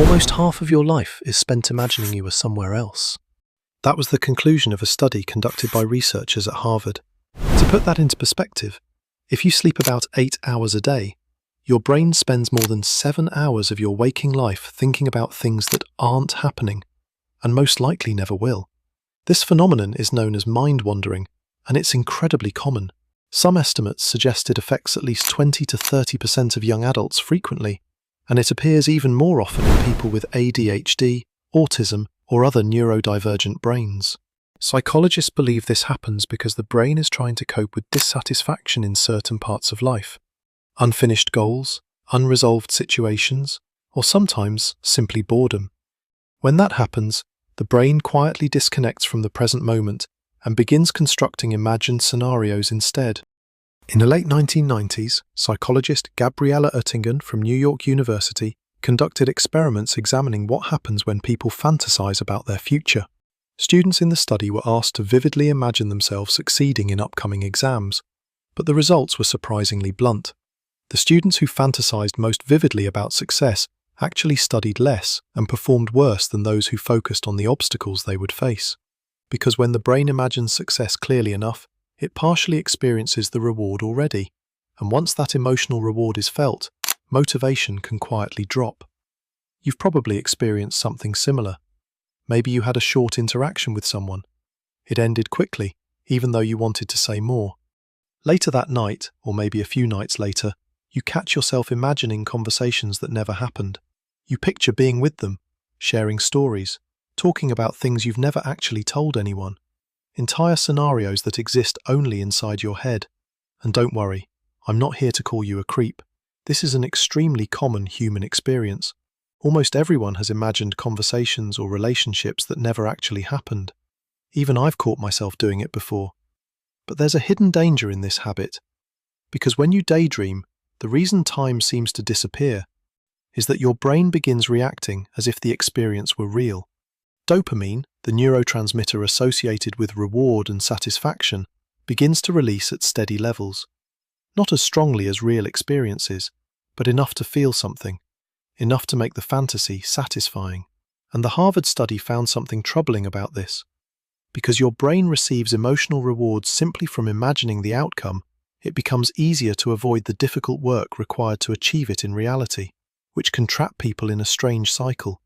Almost half of your life is spent imagining you were somewhere else. That was the conclusion of a study conducted by researchers at Harvard. To put that into perspective, if you sleep about 8 hours a day, your brain spends more than 7 hours of your waking life thinking about things that aren't happening, and most likely never will. This phenomenon is known as mind wandering, and it's incredibly common. Some estimates suggest it affects at least 20 to 30% of young adults frequently, and it appears even more often in people with ADHD, autism, or other neurodivergent brains. Psychologists believe this happens because the brain is trying to cope with dissatisfaction in certain parts of life, unfinished goals, unresolved situations, or sometimes simply boredom. When that happens, the brain quietly disconnects from the present moment and begins constructing imagined scenarios instead. In the late 1990s, psychologist Gabriela Oettingen from New York University conducted experiments examining what happens when people fantasize about their future. Students in the study were asked to vividly imagine themselves succeeding in upcoming exams, but the results were surprisingly blunt. The students who fantasized most vividly about success actually studied less and performed worse than those who focused on the obstacles they would face. Because when the brain imagines success clearly enough, it partially experiences the reward already, and once that emotional reward is felt, motivation can quietly drop. You've probably experienced something similar. Maybe you had a short interaction with someone. It ended quickly, even though you wanted to say more. Later that night, or maybe a few nights later, you catch yourself imagining conversations that never happened. You picture being with them, sharing stories, talking about things you've never actually told anyone. Entire scenarios that exist only inside your head. And don't worry, I'm not here to call you a creep. This is an extremely common human experience. Almost everyone has imagined conversations or relationships that never actually happened. Even I've caught myself doing it before. But there's a hidden danger in this habit. Because when you daydream, the reason time seems to disappear is that your brain begins reacting as if the experience were real. Dopamine, the neurotransmitter associated with reward and satisfaction, begins to release at steady levels. Not as strongly as real experiences, but enough to feel something, enough to make the fantasy satisfying. And the Harvard study found something troubling about this. Because your brain receives emotional rewards simply from imagining the outcome, it becomes easier to avoid the difficult work required to achieve it in reality, which can trap people in a strange cycle.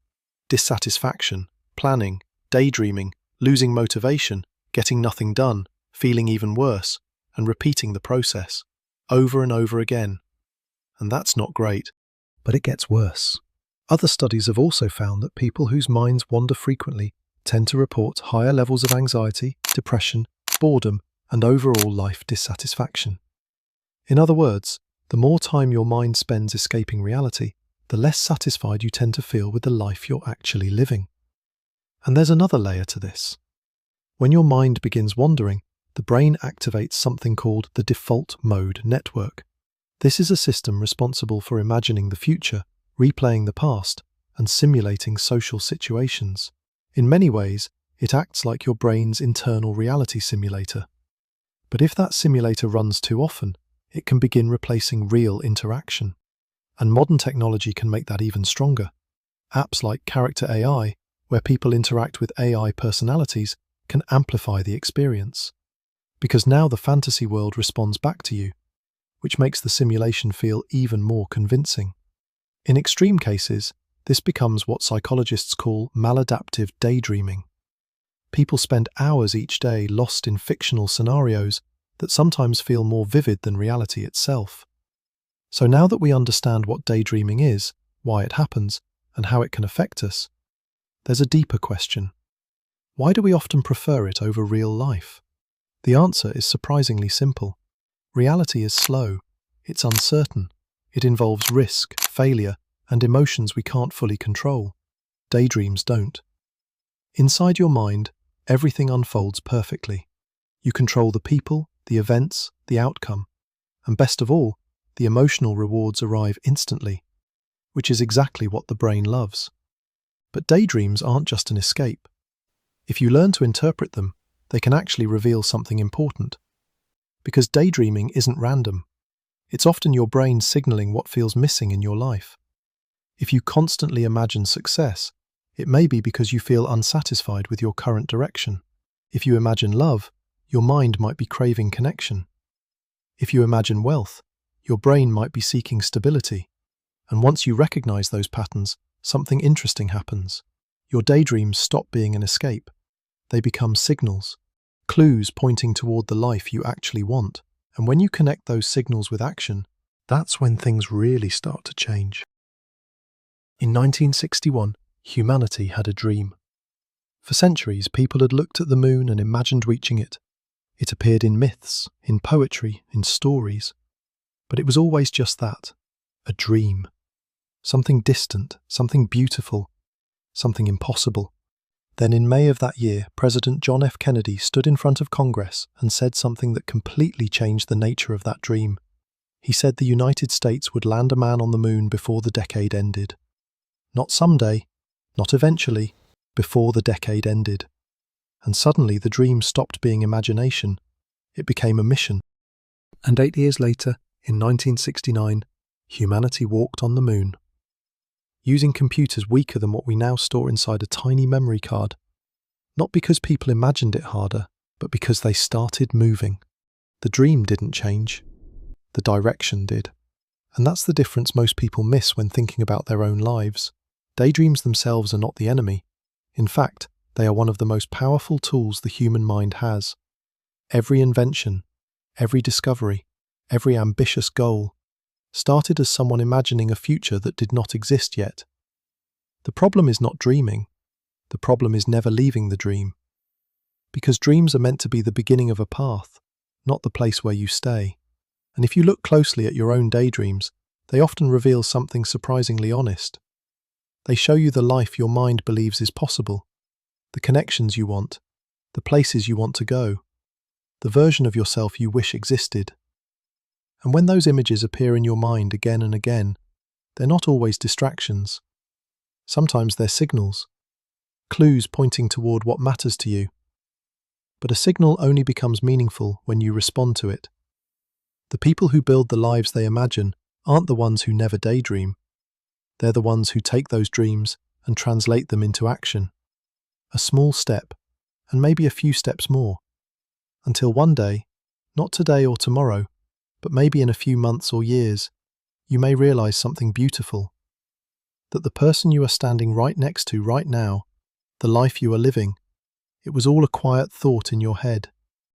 Dissatisfaction, planning, daydreaming, losing motivation, getting nothing done, feeling even worse, and repeating the process, over and over again. And that's not great. But it gets worse. Other studies have also found that people whose minds wander frequently tend to report higher levels of anxiety, depression, boredom, and overall life dissatisfaction. In other words, the more time your mind spends escaping reality, the less satisfied you tend to feel with the life you're actually living. And there's another layer to this. When your mind begins wandering, the brain activates something called the default mode network. This is a system responsible for imagining the future, replaying the past, and simulating social situations. In many ways, it acts like your brain's internal reality simulator. But if that simulator runs too often, it can begin replacing real interaction. And modern technology can make that even stronger. Apps like Character AI, where people interact with AI personalities, can amplify the experience. Because now the fantasy world responds back to you, which makes the simulation feel even more convincing. In extreme cases, this becomes what psychologists call maladaptive daydreaming. People spend hours each day lost in fictional scenarios that sometimes feel more vivid than reality itself. So now that we understand what daydreaming is, why it happens, and how it can affect us, there's a deeper question. Why do we often prefer it over real life? The answer is surprisingly simple. Reality is slow, it's uncertain, it involves risk, failure, and emotions we can't fully control. Daydreams don't. Inside your mind, everything unfolds perfectly. You control the people, the events, the outcome, and best of all, the emotional rewards arrive instantly, which is exactly what the brain loves. But daydreams aren't just an escape. If you learn to interpret them, they can actually reveal something important. Because daydreaming isn't random. It's often your brain signaling what feels missing in your life. If you constantly imagine success, it may be because you feel unsatisfied with your current direction. If you imagine love, your mind might be craving connection. If you imagine wealth, your brain might be seeking stability. And once you recognize those patterns, something interesting happens. Your daydreams stop being an escape. They become signals, clues pointing toward the life you actually want. And when you connect those signals with action, that's when things really start to change. In 1961, humanity had a dream. For centuries, people had looked at the moon and imagined reaching it. It appeared in myths, in poetry, in stories. But it was always just that, a dream. Something distant, something beautiful, something impossible. Then in May of that year, President John F. Kennedy stood in front of Congress and said something that completely changed the nature of that dream. He said the United States would land a man on the moon before the decade ended. Not someday, not eventually, before the decade ended. And suddenly the dream stopped being imagination. It became a mission. And 8 years later, in 1969, humanity walked on the moon. Using computers weaker than what we now store inside a tiny memory card. Not because people imagined it harder, but because they started moving. The dream didn't change. The direction did. And that's the difference most people miss when thinking about their own lives. Daydreams themselves are not the enemy. In fact, they are one of the most powerful tools the human mind has. Every invention, every discovery, every ambitious goal started as someone imagining a future that did not exist yet. The problem is not dreaming. The problem is never leaving the dream. Because dreams are meant to be the beginning of a path, not the place where you stay. And if you look closely at your own daydreams, they often reveal something surprisingly honest. They show you the life your mind believes is possible, the connections you want, the places you want to go, the version of yourself you wish existed. And when those images appear in your mind again and again, they're not always distractions. Sometimes they're signals, clues pointing toward what matters to you. But a signal only becomes meaningful when you respond to it. The people who build the lives they imagine aren't the ones who never daydream. They're the ones who take those dreams and translate them into action. A small step, and maybe a few steps more. Until one day, not today or tomorrow, but maybe in a few months or years, you may realize something beautiful. That the person you are standing right next to right now, the life you are living, it was all a quiet thought in your head.